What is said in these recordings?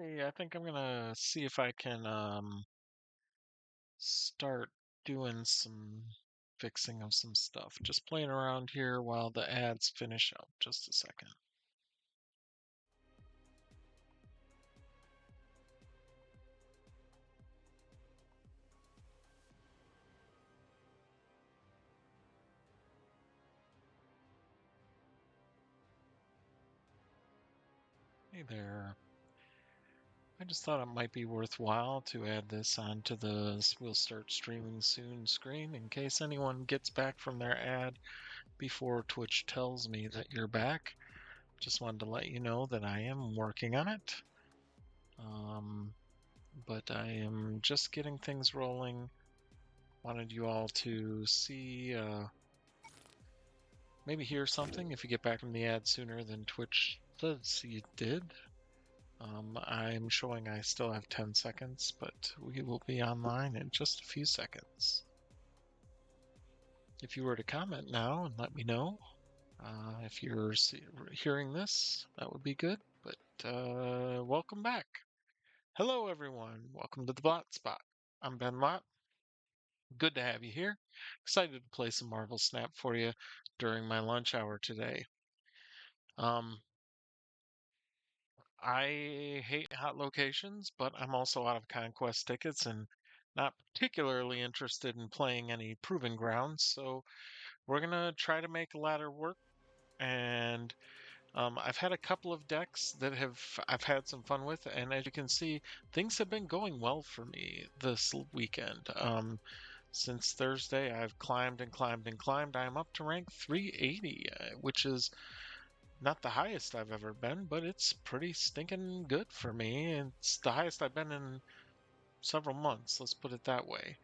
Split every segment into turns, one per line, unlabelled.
Hey, I think I'm gonna see if I can start doing some fixing of some stuff. Just playing around here while the ads finish up. Just a second. Hey there. I just thought it might be worthwhile to add this onto the we'll start streaming soon screen in case anyone gets back from their ad before Twitch tells me that you're back. Just wanted to let you know that I am working on it. But I am just getting things rolling. Wanted you all to see, maybe hear something if you get back from the ad sooner than Twitch says you did. I'm showing I still have 10 seconds, but we will be online in just a few seconds. If you were to comment now and let me know if you're hearing this, that would be good. But welcome back. Hello, everyone. Welcome to the Blot Spot. I'm Ben Lott. Good to have you here. Excited to play some Marvel Snap for you during my lunch hour today. Um, I hate hot locations, but I'm also out of conquest tickets and not particularly interested in playing any proving grounds. So we're gonna try to make ladder work. And I've had a couple of decks that I've had some fun with, and as you can see, things have been going well for me this weekend. Since Thursday, I've climbed and climbed and climbed. I'm up to rank 380, which is not the highest I've ever been, but it's pretty stinking good for me. It's the highest I've been in several months, let's put it that way.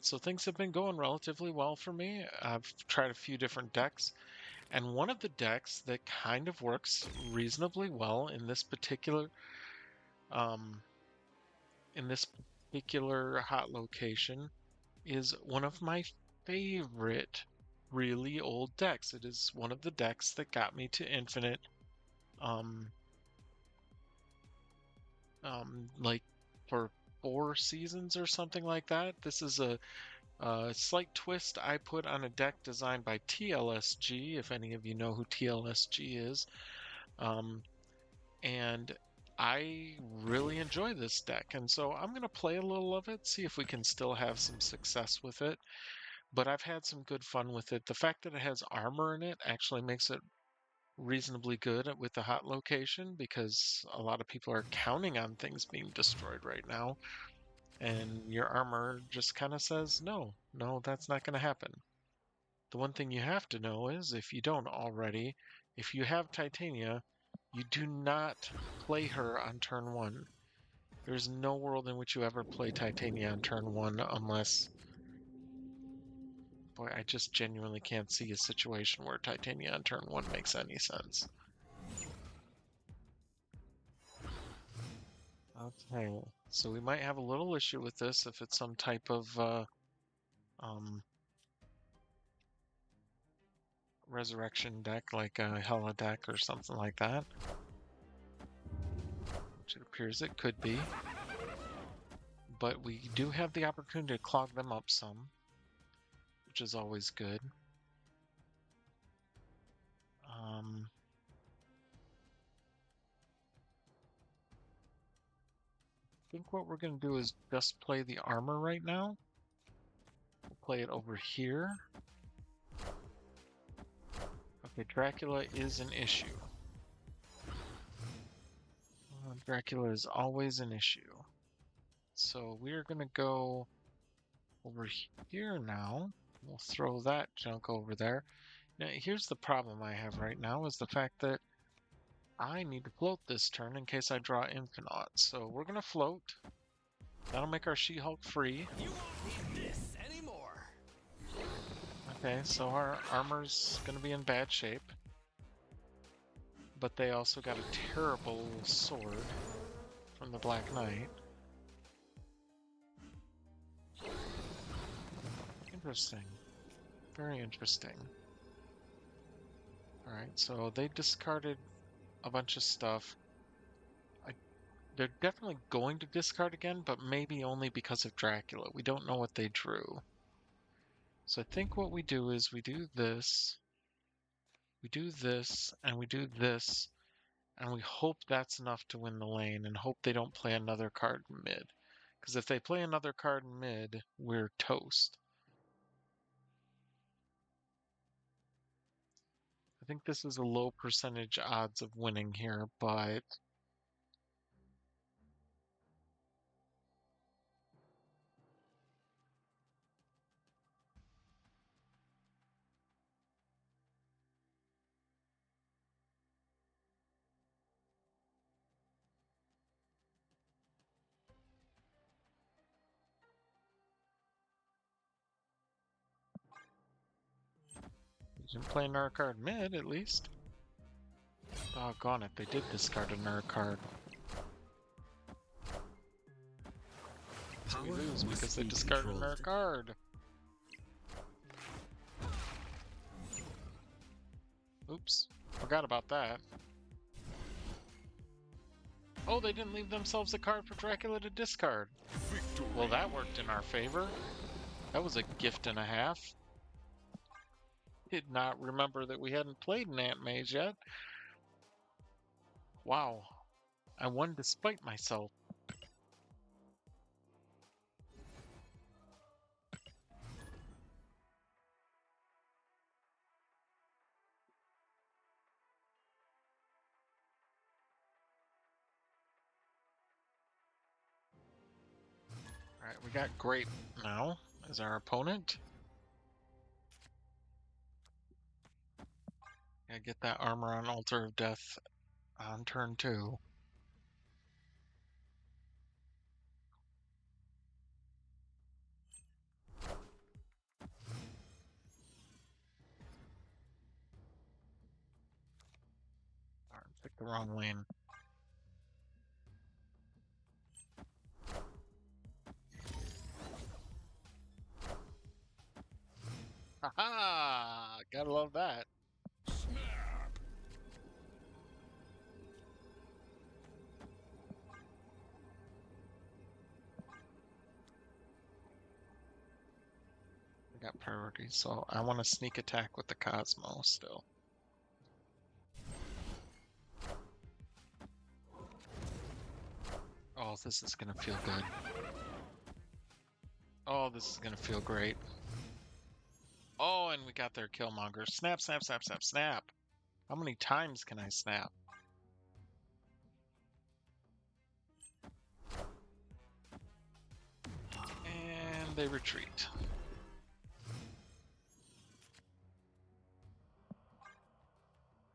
So things have been going relatively well for me. I've tried a few different decks, and one of the decks that kind of works reasonably well um, in this particular hot location is one of my favorite really old decks. It is one of the decks that got me to Infinite, um, like for 4 seasons or something like that. This is a slight twist I put on a deck designed by TLSG, if any of you know who TLSG is. Um, and I really enjoy this deck, and so I'm going to play a little of it, see if we can still have some success with it. But I've had some good fun with it. The fact that it has armor in it actually makes it reasonably good with the hot location because a lot of people are counting on things being destroyed right now. And your armor just kind of says, no, no, that's not going to happen. The one thing you have to know is, if you don't already, if you have Titania, you do not play her on turn 1. There's no world in which you ever play Titania on turn 1 unless... Boy, I just genuinely can't see a situation where Titania on turn 1 makes any sense. Okay, so we might have a little issue with this if it's some type of resurrection deck, like a Hela deck or something like that, which it appears it could be. But we do have the opportunity to clog them up some, which is always good. I think what we're going to do is just play the armor right now. We'll play it over here. Okay, Dracula is an issue. Dracula is always an issue. So we're going to go over here now. We'll throw that junk over there. Now, here's the problem I have right now is the fact that I need to float this turn in case I draw Infinite. So we're going to float. That'll make our She-Hulk free.
You won't need this anymore.
Okay, so our armor's going to be in bad shape. But they also got a terrible sword from the Black Knight. Interesting. Very interesting. Alright, so they discarded a bunch of stuff. They're definitely going to discard again, but maybe only because of Dracula. We don't know what they drew. So I think what we do is we do this, and we do this, and we hope that's enough to win the lane and hope they don't play another card mid. Because if they play another card mid, we're toast. I think this is a low percentage odds of winning here, but you didn't play another card mid at least. Doggone it, they did discard another card. So we lose because they discarded another card. Oops, forgot about that. Oh, they didn't leave themselves a card for Dracula to discard.
Victory.
Well, that worked in our favor. That was a gift and a half. Did not remember that we hadn't played an Ant Mage yet. Wow. I won despite myself. Alright, we got Grape now as our opponent. Gotta get that armor on Altar of Death on turn 2. Darn, picked the wrong lane. Haha! Gotta love that.
Snap.
I got priority, so I want to sneak attack with the Cosmo still. Oh, this is gonna feel good. Oh, this is gonna feel great. Oh, and we got their Killmonger. Snap, snap, snap, snap, snap. How many times can I snap? And they retreat.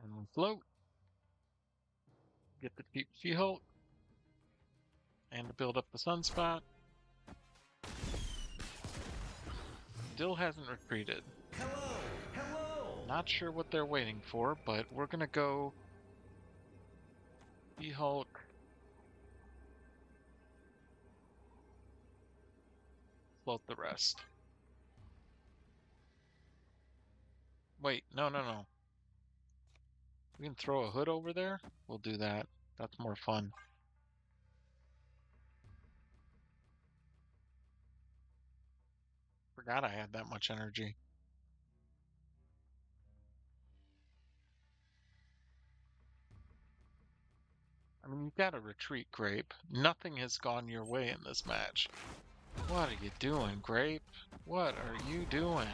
And we float. Get the cheap She-Hulk. And to build up the Sunspot. Still hasn't retreated.
Hello. Hello.
Not sure what they're waiting for, but we're gonna go She-Hulk. Float the rest. Wait, no, no, no. We can throw a hood over there? We'll do that. That's more fun. Forgot I had that much energy. I mean, you gotta retreat, Grape. Nothing has gone your way in this match. What are you doing, Grape? What are you doing?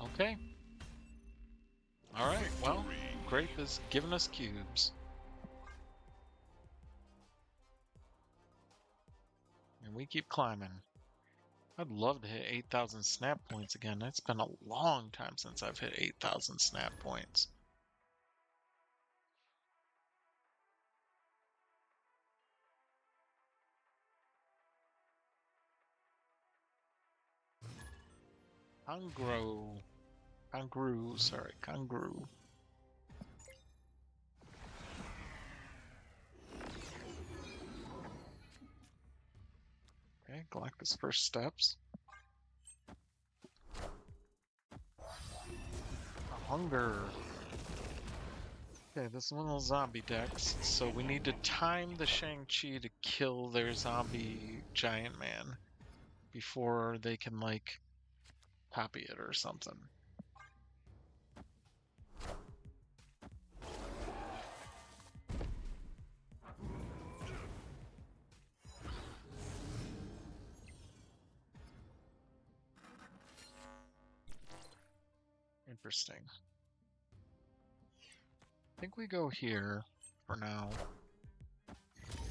Okay. Alright, well, Grape is giving us cubes. And we keep climbing. I'd love to hit 8,000 snap points again. It's been a long time since I've hit 8,000 snap points. Congrue. Okay, Galactus first steps. Hunger. Okay, this is one of those zombie decks, so we need to time the Shang-Chi to kill their zombie giant man before they can, like, copy it or something. Interesting. I think we go here for now,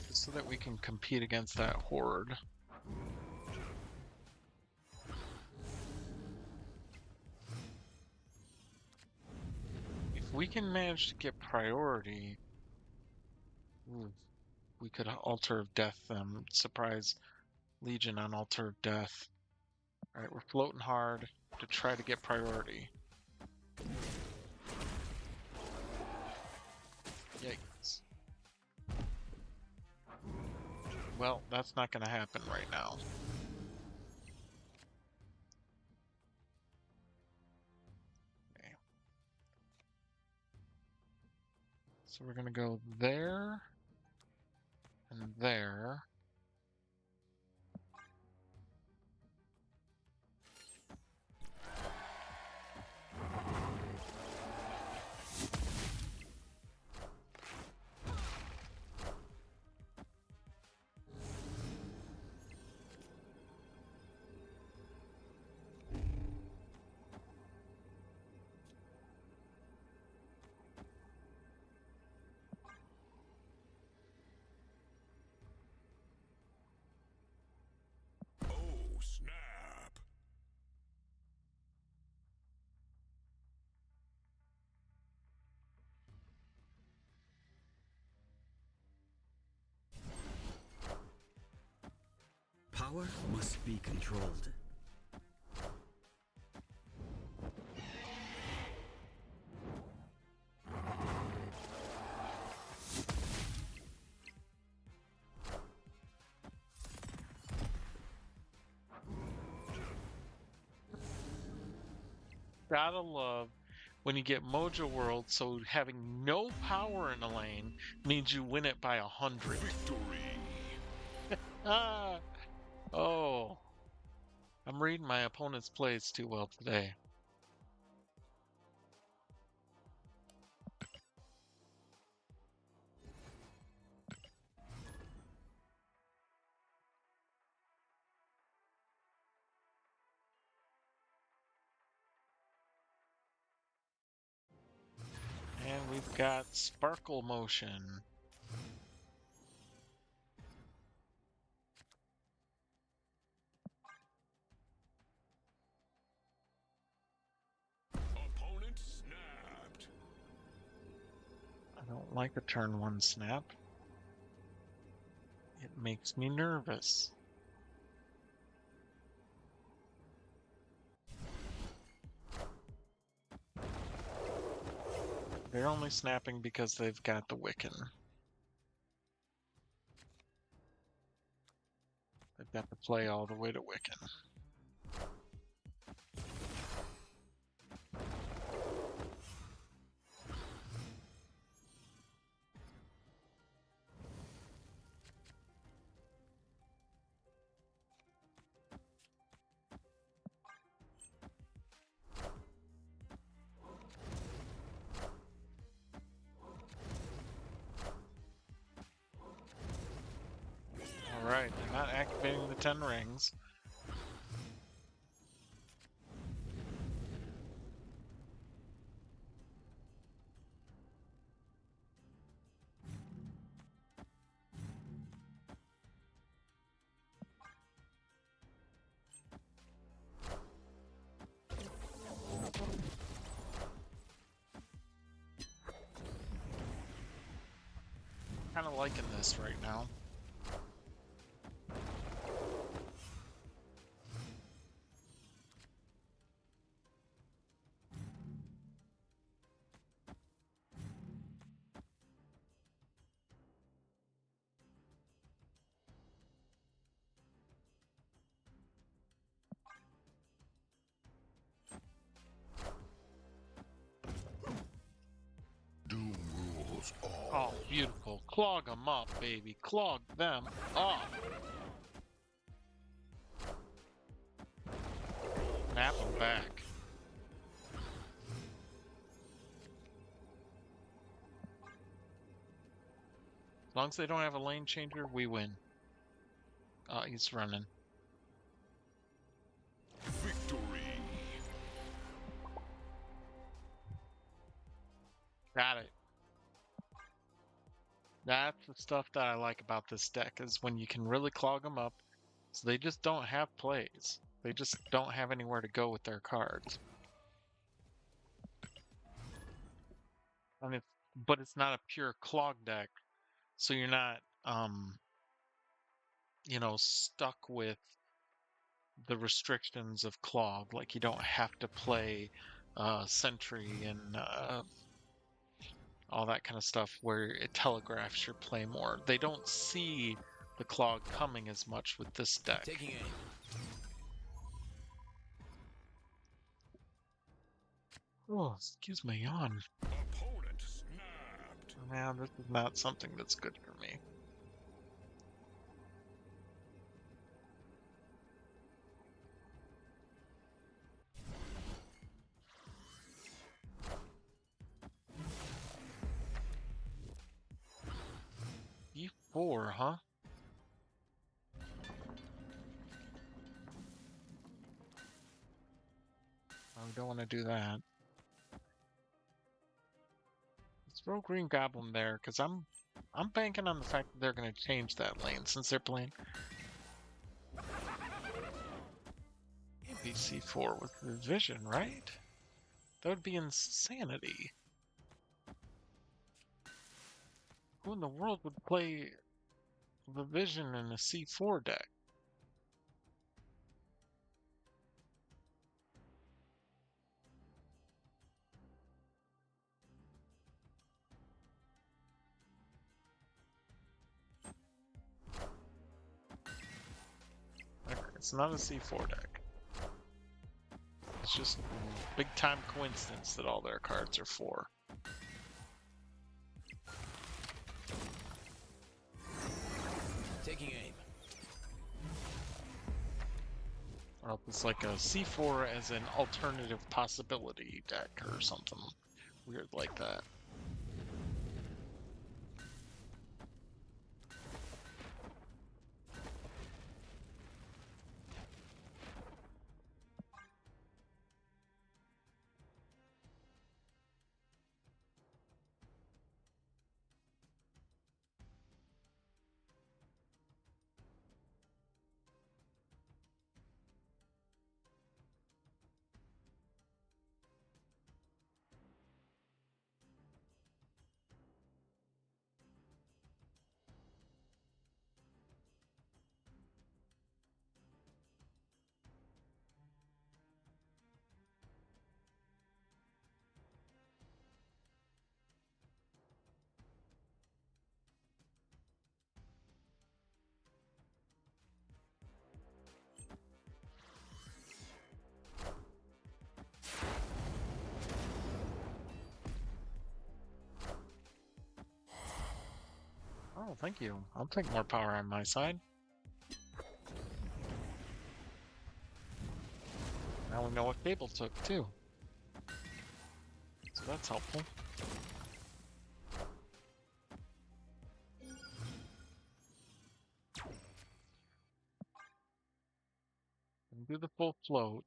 just so that we can compete against that horde. If we can manage to get priority, ooh, we could Altar of Death them, surprise Legion on Altar of Death. Alright, we're floating hard to try to get priority. Yikes. Well, that's not going to happen right now. Okay. So we're going to go there and there.
Oh, snap.
Power must be controlled.
Gotta love when you get Mojo World, so having no power in a lane means you win it by 100.
Victory.
Ah! Oh. I'm reading my opponent's plays too well today. And we've got Sparkle Motion.
Opponent snapped.
I don't like a turn 1 snap. It makes me nervous. They're only snapping because they've got the Wiccan. They've got to play all the way to Wiccan. Alright, they're not activating the 10 rings. Kind of liking this right now. beautiful. Clog them up, baby. Clog them up. Nap them back. As long as they don't have a lane changer, we win. He's running.
Victory.
Got it. That's the stuff that I like about this deck, is when you can really clog them up, so they just don't have plays. They just don't have anywhere to go with their cards. But it's not a pure clog deck, so you're not, stuck with the restrictions of clog. Like, you don't have to play Sentry and all that kind of stuff where it telegraphs your play more. They don't see the clog coming as much with this deck.
Taking aim.
Oh, excuse my yawn.
Opponent snapped.
Man, this is not something that's good for me. E4, huh? Oh, we don't want to do that. Let's throw Green Goblin there, because I'm banking on the fact that they're going to change that lane since they're playing ABC4 with Vision, right? That would be insanity. Who in the world would play the Vision in a C4 deck? Okay, it's not a C4 deck. It's just big time coincidence that all their cards are 4.
Taking aim.
Or it's like a C4 as an alternative possibility deck or something weird like that. Oh, thank you. I'll take more power on my side. Now we know what Cable took, too. So that's helpful. And do the full float.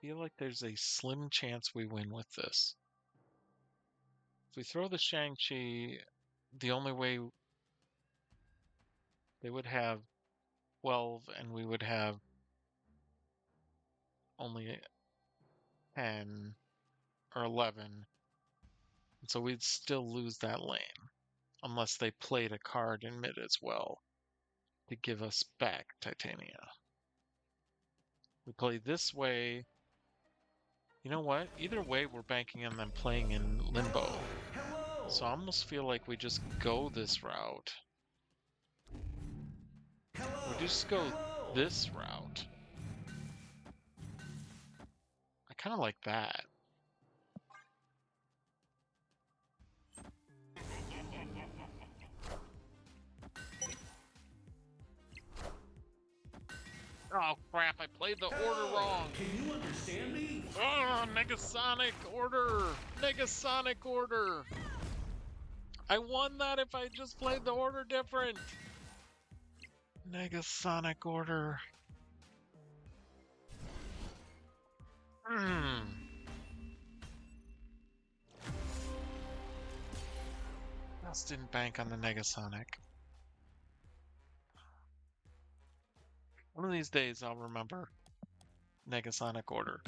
feel like there's a slim chance we win with this. If we throw the Shang-Chi, the only way they would have 12 and we would have only 10 or 11. And so we'd still lose that lane unless they played a card in mid as well to give us back Titania. We play this way. You know what? Either way, we're banking on them playing in limbo. So I almost feel like we just go this route. We just go this route. I kind of like that. Oh crap, I played the order wrong.
Can you understand me?
Oh, Negasonic order! Negasonic order! I won that if I just played the order different. Negasonic order. Just didn't bank on the Negasonic. One of these days I'll remember Negasonic order.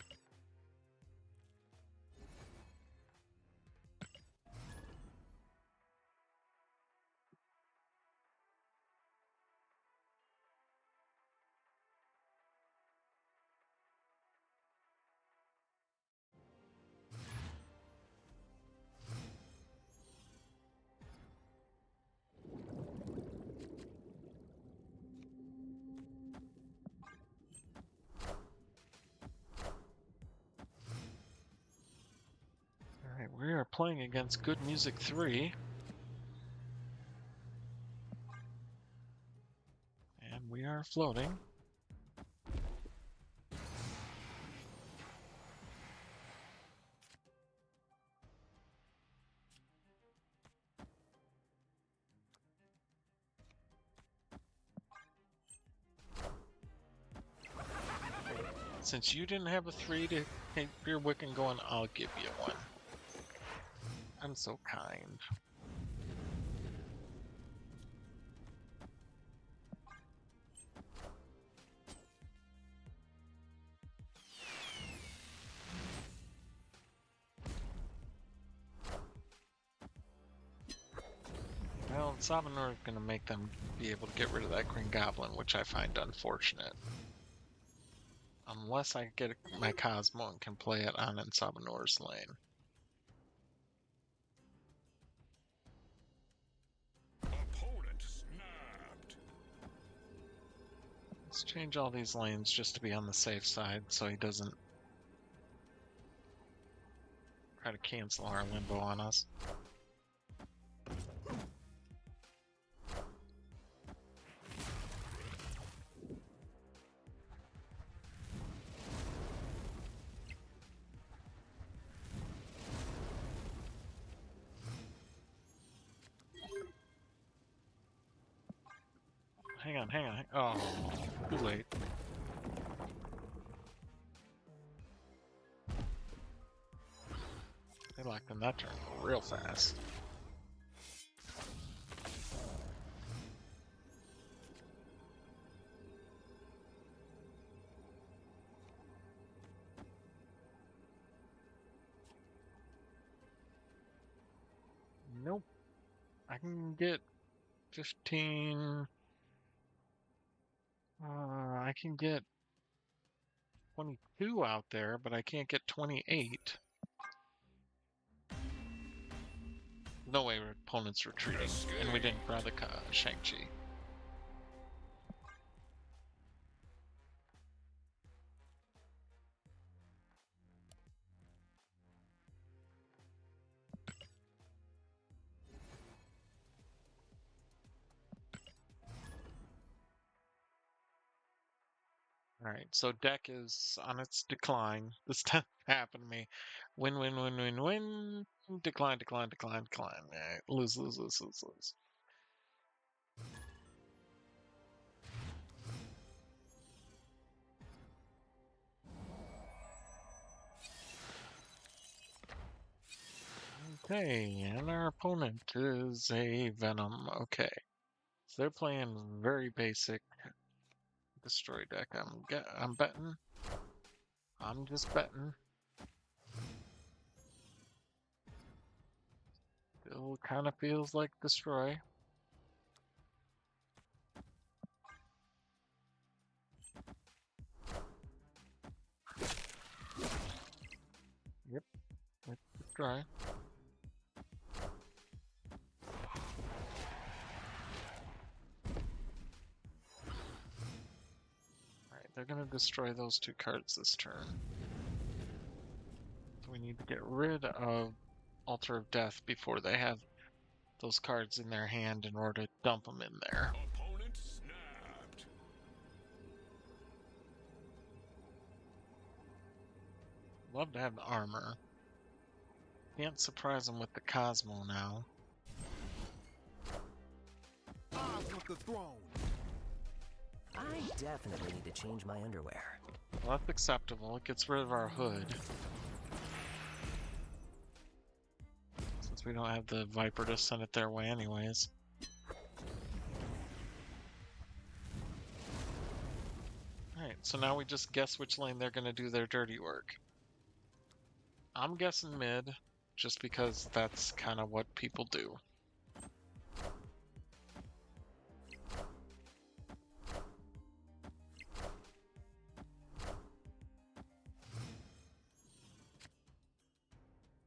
Alright, we are playing against Good Music 3. And we are floating. Since you didn't have a 3 to keep your Wiccan going, I'll give you one. I'm so kind. Well, Sabanur is going to make them be able to get rid of that Green Goblin, which I find unfortunate. Unless I get my Cosmo and can play it on in Sabanur's lane.
Opponent snapped.
Let's change all these lanes just to be on the safe side so he doesn't try to cancel our limbo on us. Hang on, hang on. Oh, too late. They locked in that turn real fast. Nope. I can get 15. I can get 22 out there, but I can't get 28. No way our opponent's retreating, and we didn't grab the Shang-Chi. Alright, so deck is on its decline. This time happened to me. Win, win, win, win, win. Decline, decline, decline, decline. Lose, lose, lose, lose, lose. Okay, and our opponent is a Venom. Okay, so they're playing very basic destroy deck. I'm betting. I'm just betting. Still kind of feels like destroy. Yep, it's destroy. Alright, they're gonna destroy those two cards this turn. So we need to get rid of Altar of Death before they have those cards in their hand in order to dump them in there.
Opponent snapped.
Love to have the armor. Can't surprise them with the Cosmo now.
I want the throne.
I definitely need to change my underwear.
Well, that's acceptable. It gets rid of our hood. Since we don't have the Viper to send it their way anyways. Alright, so now we just guess which lane they're going to do their dirty work. I'm guessing mid, just because that's kind of what people do.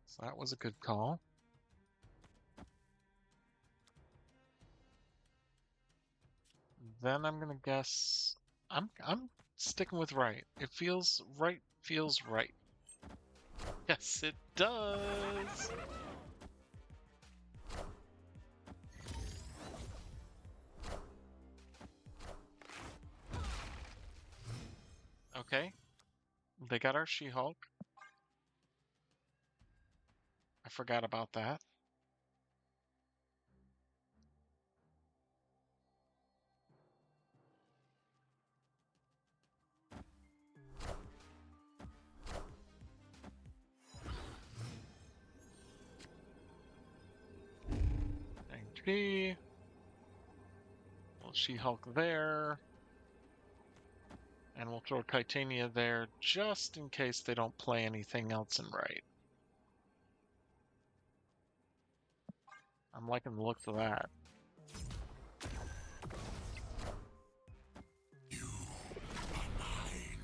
So that was a good call. Then I'm gonna guess. I'm sticking with right. It feels right. Feels right. Yes, it does. Okay, they got our She-Hulk. I forgot about that. G. Well, She-Hulk there. And we'll throw Titania there just in case they don't play anything else in right. I'm liking the looks of that.
You are mine.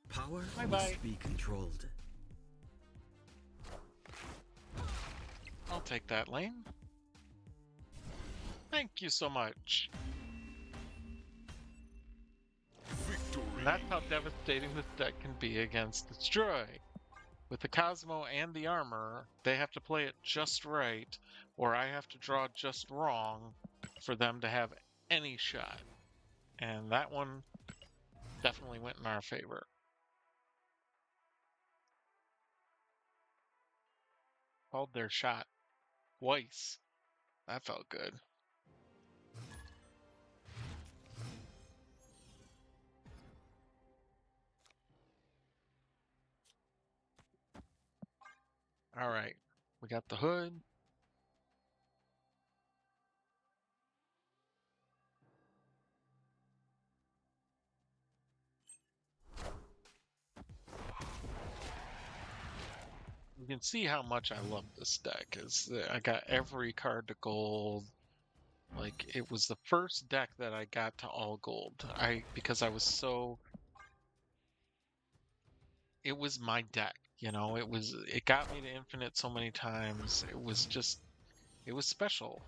Power
Bye-bye.
must be controlled.
I'll take that lane. Thank you so much.
Victory.
And that's how devastating this deck can be against Destroy. With the Cosmo and the armor, they have to play it just right, or I have to draw just wrong for them to have any shot. And that one definitely went in our favor. Called their shot twice. That felt good. All right, we got the hood. You can see how much I love this deck. I got every card to gold. Like, it was the first deck that I got to all gold. Because I was so... It was my deck, you know? It got me to infinite so many times. It was special.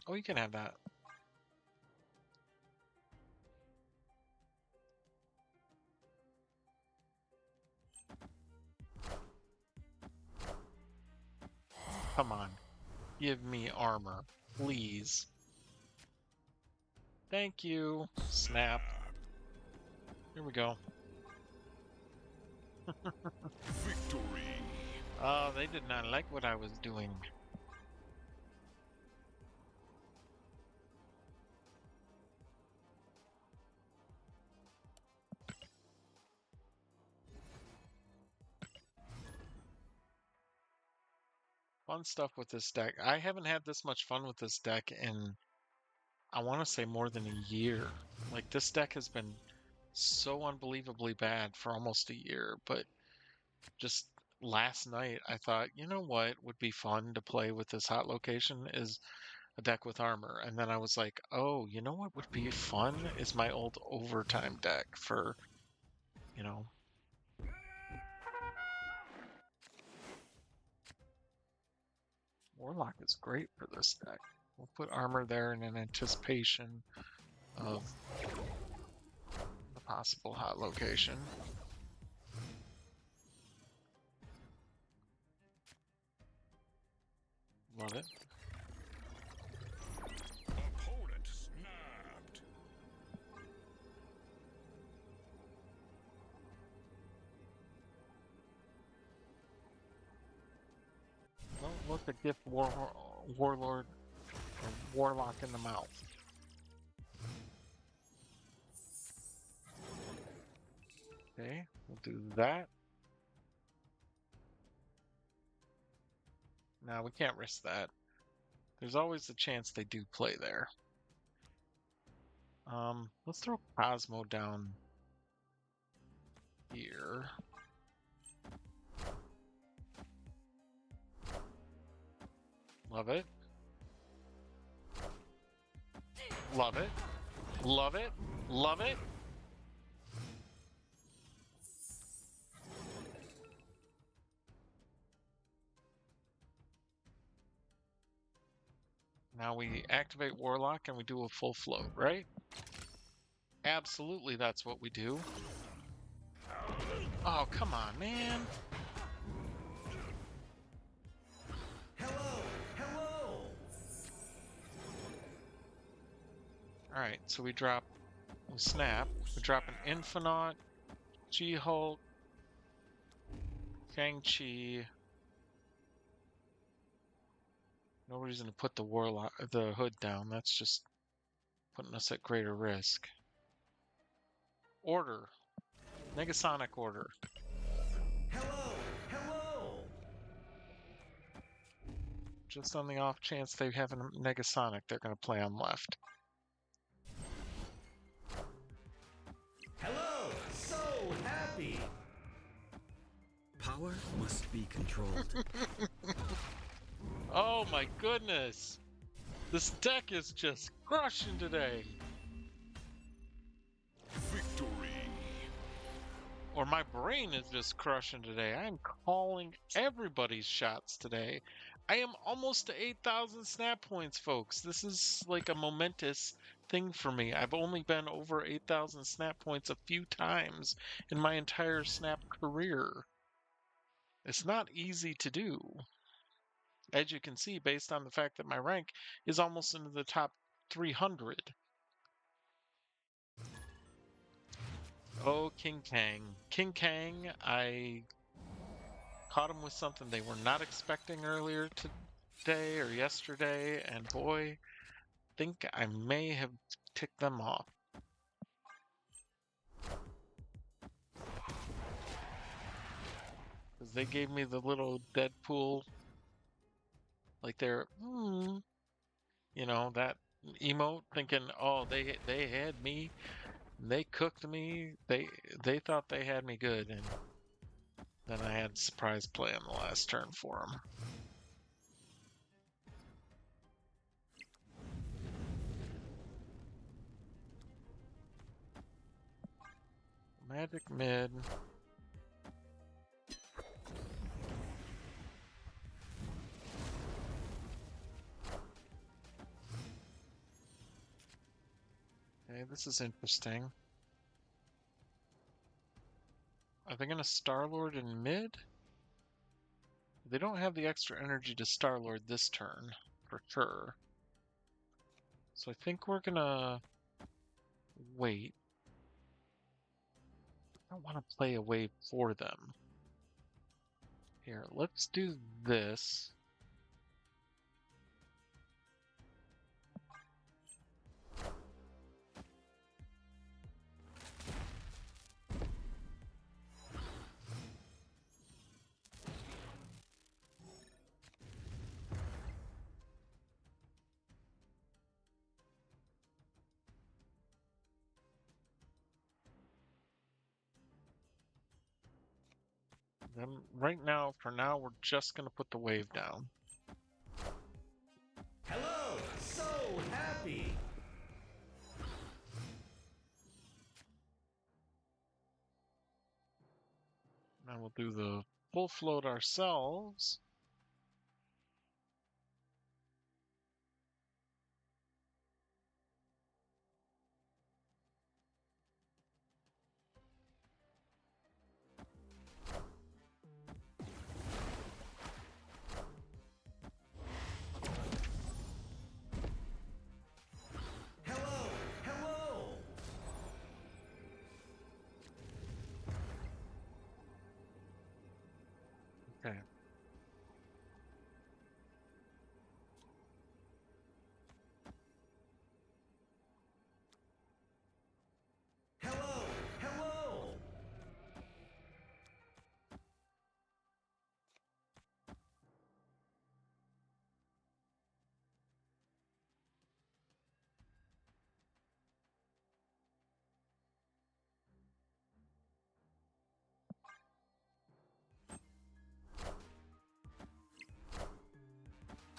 Oh, you can have that. Come on. Give me armor, please. Thank you. Snap. Here we go.
Victory.
Oh, they did not like what I was doing. fun stuff with this deck. I haven't had this much fun with this deck in, I want to say, more than a year. Like, this deck has been so unbelievably bad for almost a year, but just last night I thought, you know what would be fun to play with this hot location is a deck with armor. And then I was like, oh, you know what would be fun is my old overtime deck for, you know. Warlock is great for this deck. We'll put armor there in an anticipation of the possible hot location. Love it.
Opponent snapped.
Don't look a gift warlord or warlock in the mouth. Okay, we'll do that. Now we can't risk that. There's always a chance they do play there. Let's throw Cosmo down here. Love it. Love it. Love it. Love it. Now we activate Warlock and we do a full float, right? Absolutely, that's what we do. Oh, come on, man.
Hello!
Alright, so we snap. We drop an Infinite, She-Hulk, Shang-Chi. No reason to put the hood down. That's just putting us at greater risk. Order. Negasonic order.
Hello!
Just on the off chance they have a Negasonic, they're going to play on left.
Hello! So happy!
Power must be controlled.
Oh my goodness! This deck is just crushing today!
Victory.
Or my brain is just crushing today. I'm calling everybody's shots today. I am almost to 8,000 snap points, folks. This is like a momentous thing for me. I've only been over 8,000 snap points a few times in my entire snap career. It's not easy to do. As you can see, based on the fact that my rank is almost into the top 300. Oh, King Kang. King Kang, I caught him with something they were not expecting earlier today or yesterday, and boy, think I may have ticked them off. Because they gave me the little Deadpool, like they're, you know, that emote, thinking, oh, they had me, they cooked me, they thought they had me good, and then I had surprise play on the last turn for them. Magic mid. Okay, this is interesting. Are they going to Star-Lord in mid? They don't have the extra energy to Star-Lord this turn, for sure. So I think we're going to wait. I don't want to play a wave for them. Here, let's do this. Then right now, for now, we're just gonna put the wave down.
Hello! So happy!
Now we'll do the full float ourselves.
Hello! Hello!
Okay.
Hello! Hello!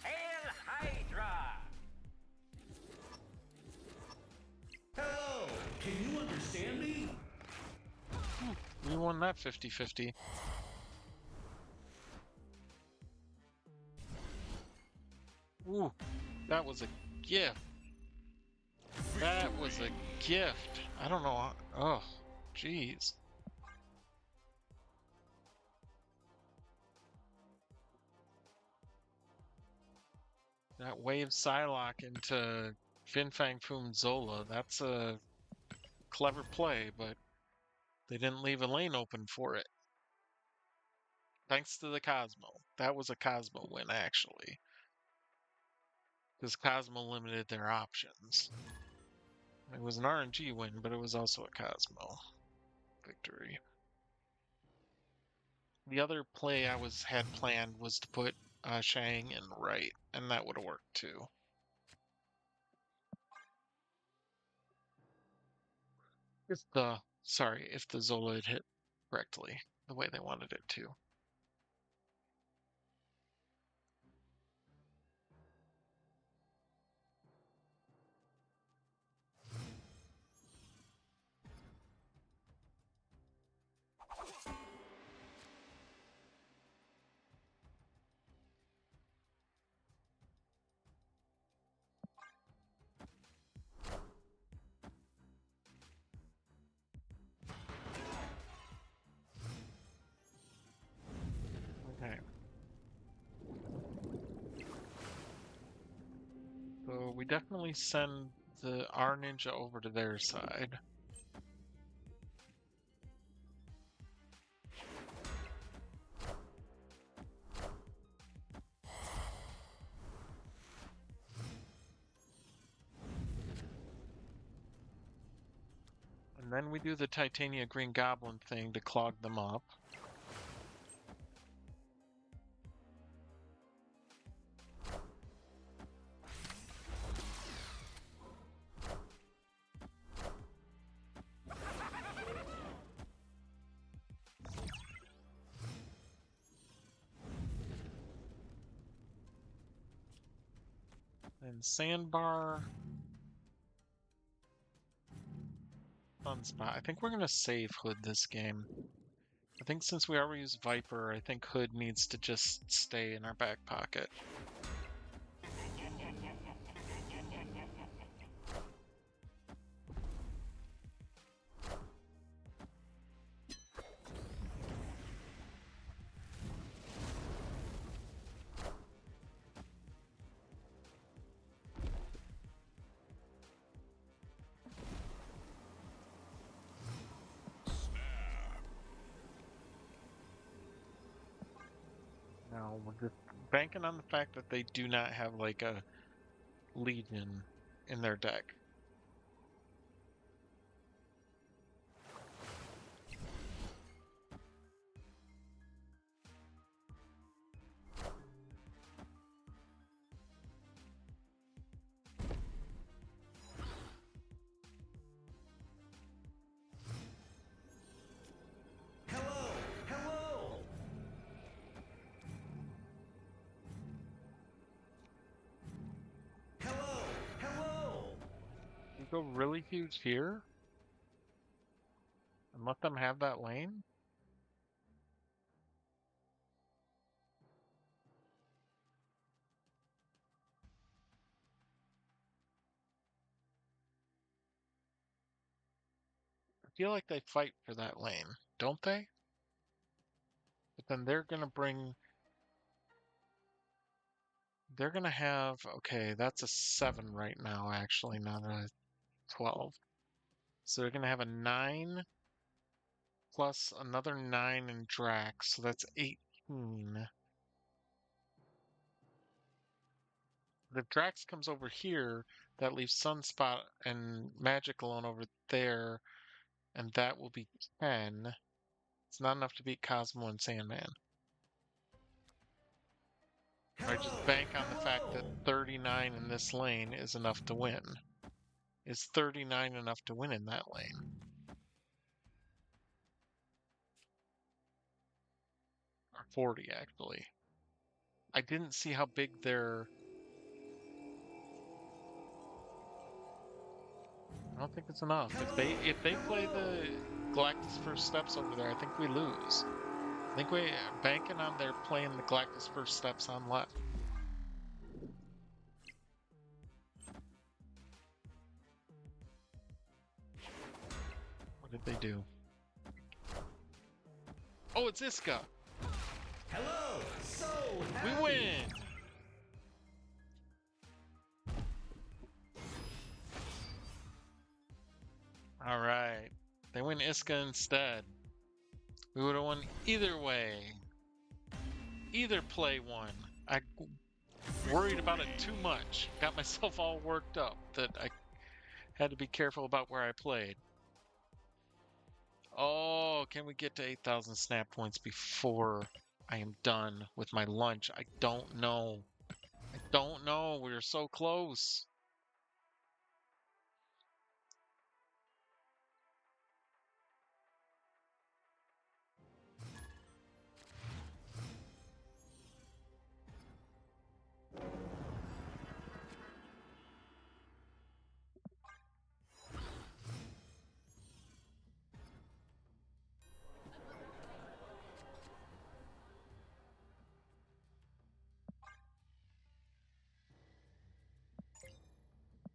Hail Hydra!
Hello! Can you understand me?
We won that 50-50. Ooh, that was a gift. That was a gift. I don't know. Oh, jeez. That wave Psylocke into Fin Fang Foom Zola. That's a clever play, but they didn't leave a lane open for it. Thanks to the Cosmo. That was a Cosmo win, actually. Because Cosmo limited their options. It was an RNG win, but it was also a Cosmo victory. The other play I had planned was to put Shang in right, and that would have worked too. If the Zola had hit correctly, the way they wanted it to. Okay. So we definitely send our ninja over to their side. And then we do the Titania Green Goblin thing to clog them up. And Sandbar. Sunspot. I think we're going to save Hood this game. I think since we already used Viper, I think Hood needs to just stay in our back pocket. Now we're just banking on the fact that they do not have like a Legion in their deck.
Hello! Hello!
go really huge here and let them have that lane? I feel like they fight for that lane, don't they? But then they're gonna have, okay, that's a 7 right now, actually, not a 12. So they're gonna have a 9 plus another 9 in Drax, so that's 18. If Drax comes over here, that leaves Sunspot and Magic alone over there, and that will be 10. It's not enough to beat Cosmo and Sandman. I just bank on the fact that 39 in this lane is enough to win. Is 39 enough to win in that lane? Or 40, actually. I didn't see how big their... I don't think it's enough. If they play the Galactus First Steps over there, I think we lose. I think we're banking on their playing the Galactus First Steps on left. What did they do? Oh, it's Iska!
Hello! So
We
happy!
win! Alright. They win Iska instead. We would have won either way. Either play won. I worried about it too much. Got myself all worked up that I had to be careful about where I played. Oh, can we get to 8,000 snap points before I am done with my lunch? I don't know. I don't know. We're so close.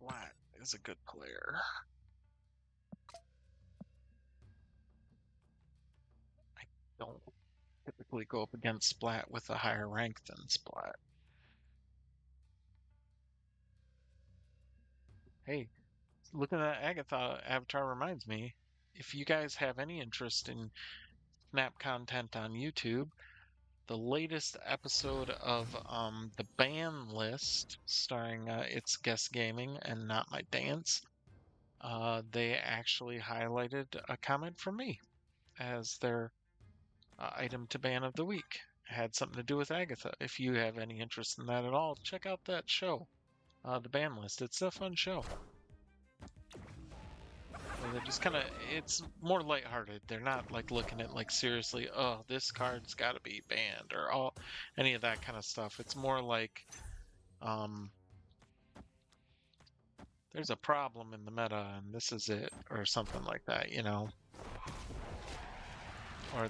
Blatt is a good player. I don't typically go up against Splat with a higher rank than Splat. Hey, looking at Agatha avatar reminds me, if you guys have any interest in Snap content on YouTube, the latest episode of the Ban List, starring It's Guest Gaming and Not My Dance, they actually highlighted a comment from me as their item to ban of the week. It had something to do with Agatha. If you have any interest in that at all, check out that show, the Ban List. It's a fun show. They're just kind of, it's more lighthearted. They're not like looking at like seriously, oh, this card's got to be banned or all any of that kind of stuff. It's more like, there's a problem in the meta and this is it, or something like that, you know. Or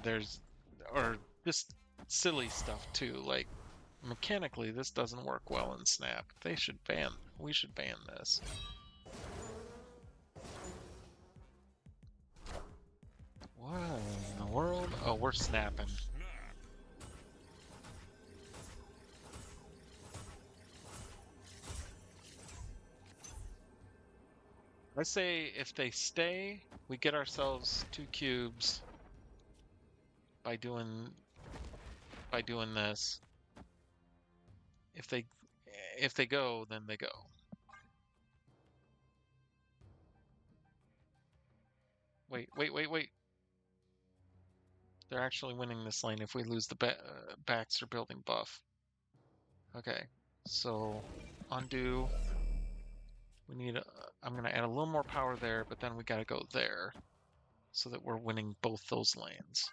or just silly stuff too. Like mechanically, this doesn't work well in Snap. We should ban this. What in the world? Oh, we're snapping. I say if they stay, we get ourselves 2 cubes by doing this. If they go, then they go. Wait. They're actually winning this lane if we lose the Baxter building buff. Okay, so undo. We need I'm gonna add a little more power there, but then we gotta go there so that we're winning both those lanes.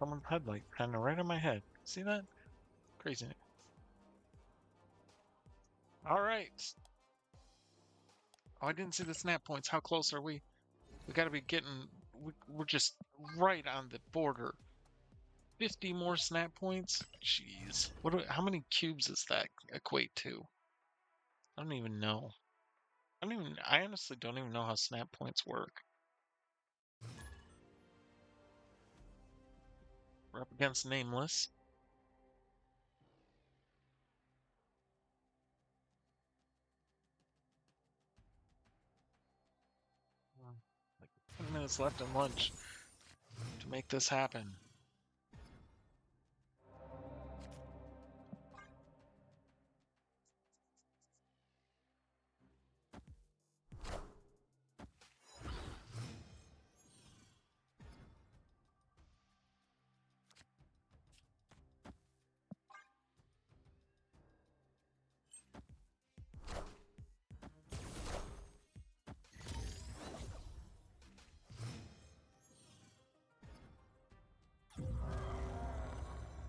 someone's headlight, kind of right on my head. See that? Crazy. All right. Oh, I didn't see the snap points. How close are we? We got to be getting. We're just right on the border. 50 more snap points? Jeez. How many cubes does that equate to? I don't even know. I honestly don't even know how snap points work. We're up against Nameless. Like 10 minutes left in lunch to make this happen.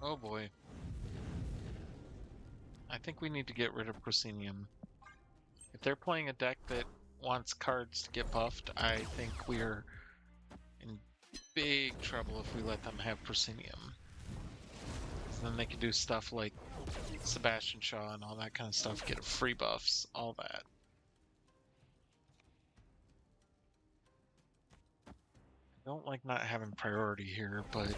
Oh boy. I think we need to get rid of Proscenium. If they're playing a deck that wants cards to get buffed, I think we're in big trouble if we let them have Proscenium. Then they can do stuff like Sebastian Shaw and all that kind of stuff, get free buffs, all that. I don't like not having priority here, but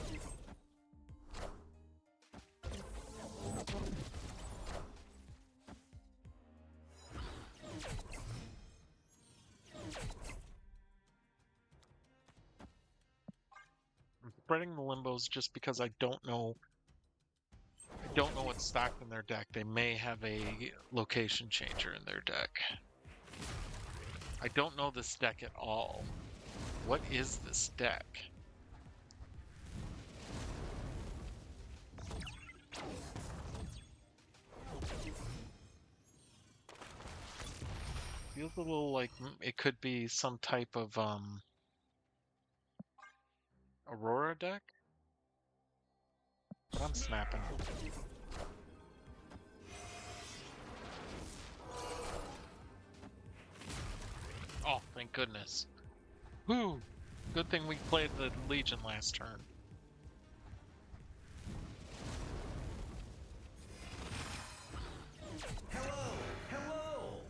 I'm spreading the limbos just because I don't know what's stacked in their deck. They may have a location changer in their deck. I don't know this deck at all. What is this deck? Feels a little like it could be some type of Aurora deck, but I'm snapping. Oh, thank goodness. Whew! Good thing we played the Legion last turn.
Hello! Hello!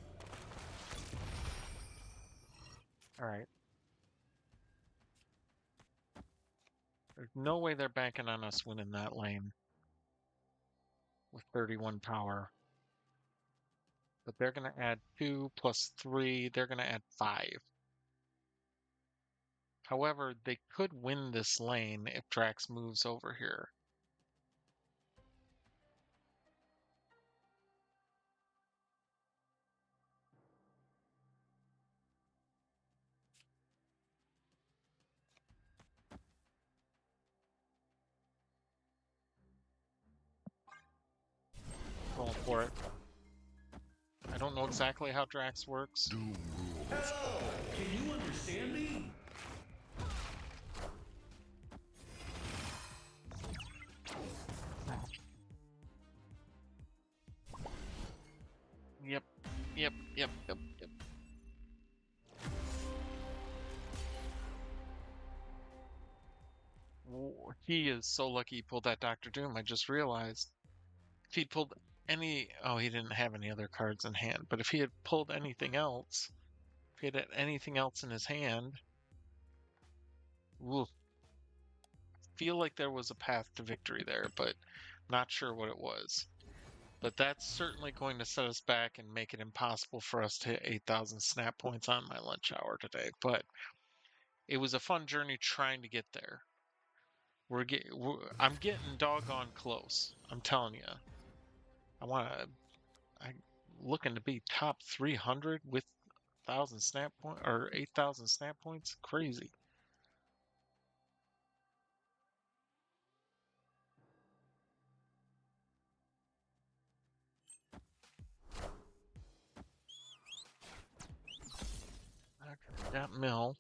Alright. There's no way they're banking on us winning that lane with 31 power. But they're going to add 2 plus 3. They're going to add 5. However, they could win this lane if Drax moves over here. Going for it. I don't know exactly how Drax works.
Doom rules.
Hello! Can you understand me?
Yep. He is so lucky he pulled that Doctor Doom, I just realized. If he'd pulled any... Oh, he didn't have any other cards in hand. But if he had pulled anything else... If he had anything else in his hand... Oof. Feel like there was a path to victory there, but not sure what it was. But that's certainly going to set us back and make it impossible for us to hit 8,000 snap points on my lunch hour today. But it was a fun journey trying to get there. I'm getting doggone close. I'm telling you. I'm looking to be top 300 with 1,000 snap point or 8,000 snap points. Crazy. Okay, that mill.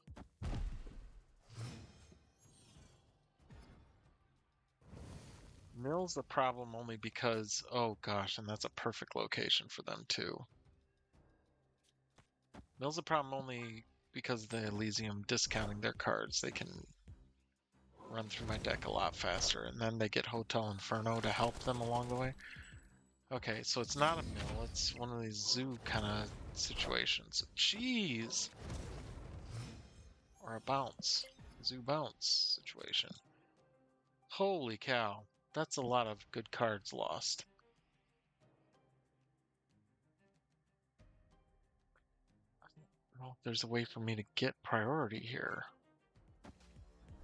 Mill's a problem only because, oh gosh, and that's a perfect location for them too. Mill's a problem only because of the Elysium discounting their cards. They can run through my deck a lot faster, and then they get Hotel Inferno to help them along the way. Okay, so it's not a mill, it's one of these zoo kind of situations. Jeez! Or a bounce. Zoo bounce situation. Holy cow. That's a lot of good cards lost. I don't know if there's a way for me to get priority here.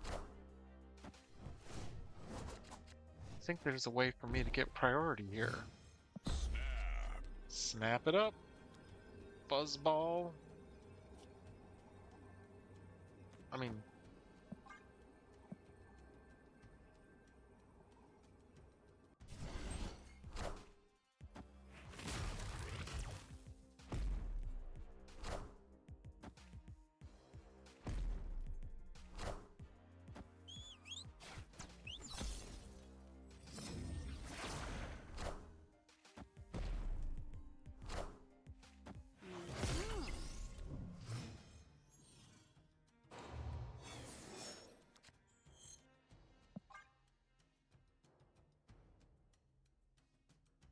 I think there's a way for me to get priority here. Snap it up. Buzzball. I mean...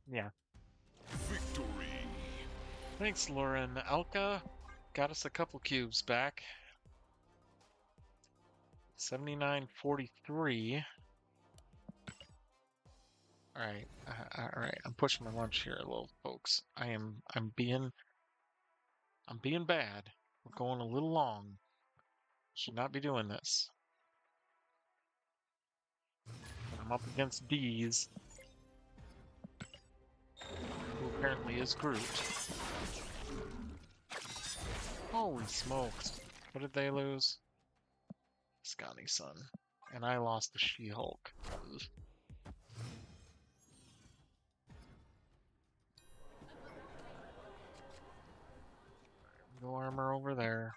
yeah.
Victory.
Thanks, Lauren. Alka got us a couple cubes back. 79.43. All right. I'm pushing my lunch here, little folks. I'm being bad. We're going a little long. Should not be doing this. I'm up against D's, who apparently is Groot. Holy smokes! What did they lose? Scotty Sun, and I lost the She-Hulk. Ugh. No armor over there.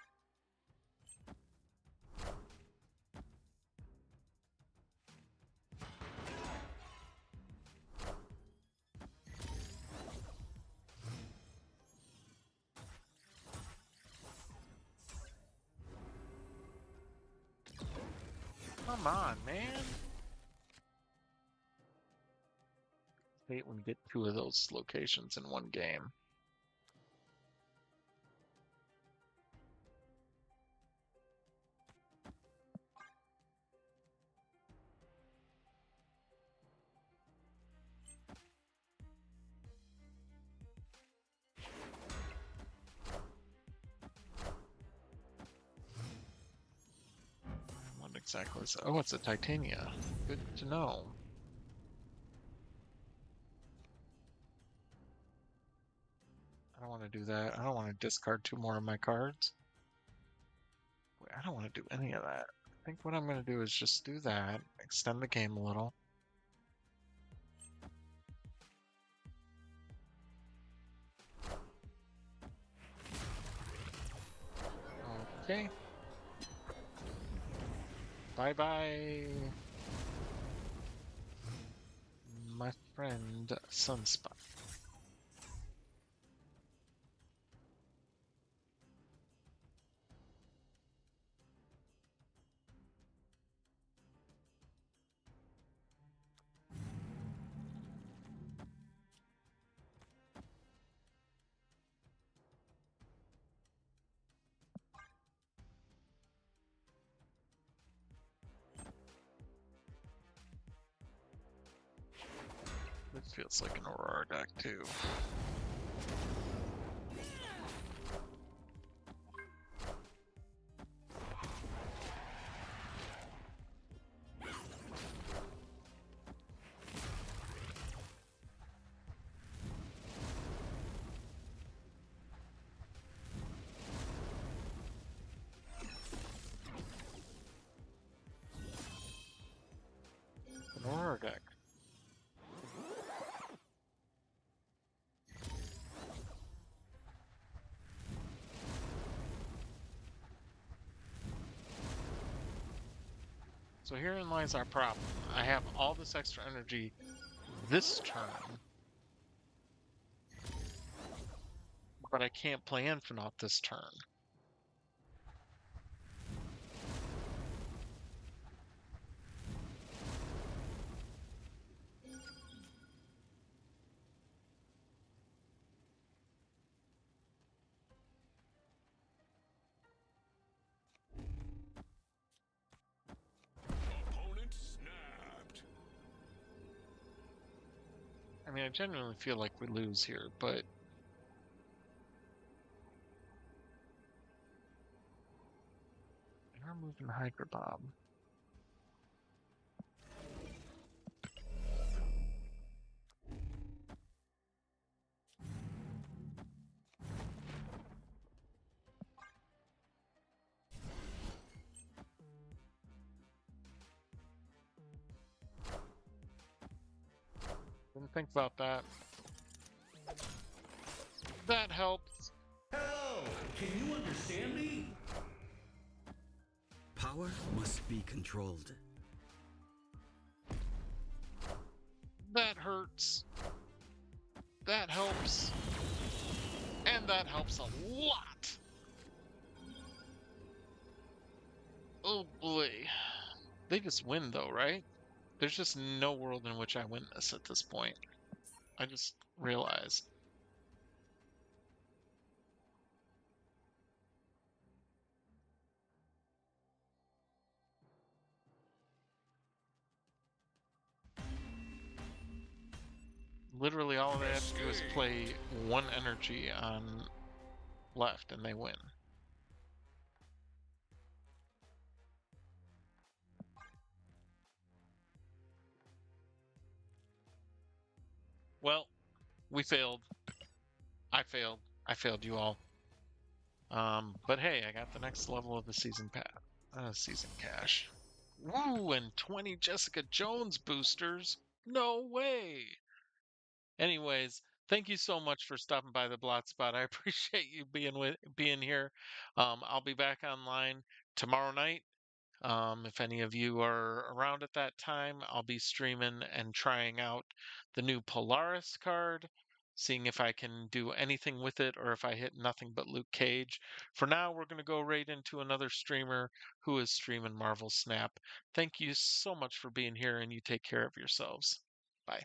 Come on, man. I hate when you get two of those locations in one game. What exactly is... Oh, it's a Titania. Good to know. I don't want to do that. I don't want to discard two more of my cards. Wait, I don't want to do any of that. I think what I'm going to do is just do that, extend the game a little. Okay. Bye-bye, my friend Sunspot. This feels like an Aurora deck, too. An Aurora deck. So herein lies our problem. I have all this extra energy this turn, but I can't play Infinite this turn.
Opponent snapped.
I mean, I genuinely feel like we lose here, but we're moving Hyper Bob. Didn't think about that. That helps.
Hello! Can you understand me?
Power must be controlled.
That hurts. That helps. And that helps a lot. Oh boy. They just win though, right? There's just no world in which I win this at this point. I just realized. Literally all they have to do is play one energy on left and they win. Well, we failed. I failed. I failed you all. But hey, I got the next level of the season pass. Season cash. Woo, and 20 Jessica Jones boosters. No way. Anyways, thank you so much for stopping by the Blot Spot. I appreciate you being here. I'll be back online tomorrow night. If any of you are around at that time, I'll be streaming and trying out the new Polaris card, seeing if I can do anything with it or if I hit nothing but Luke Cage. For now, we're going to go right into another streamer who is streaming Marvel Snap. Thank you so much for being here, and you take care of yourselves. Bye.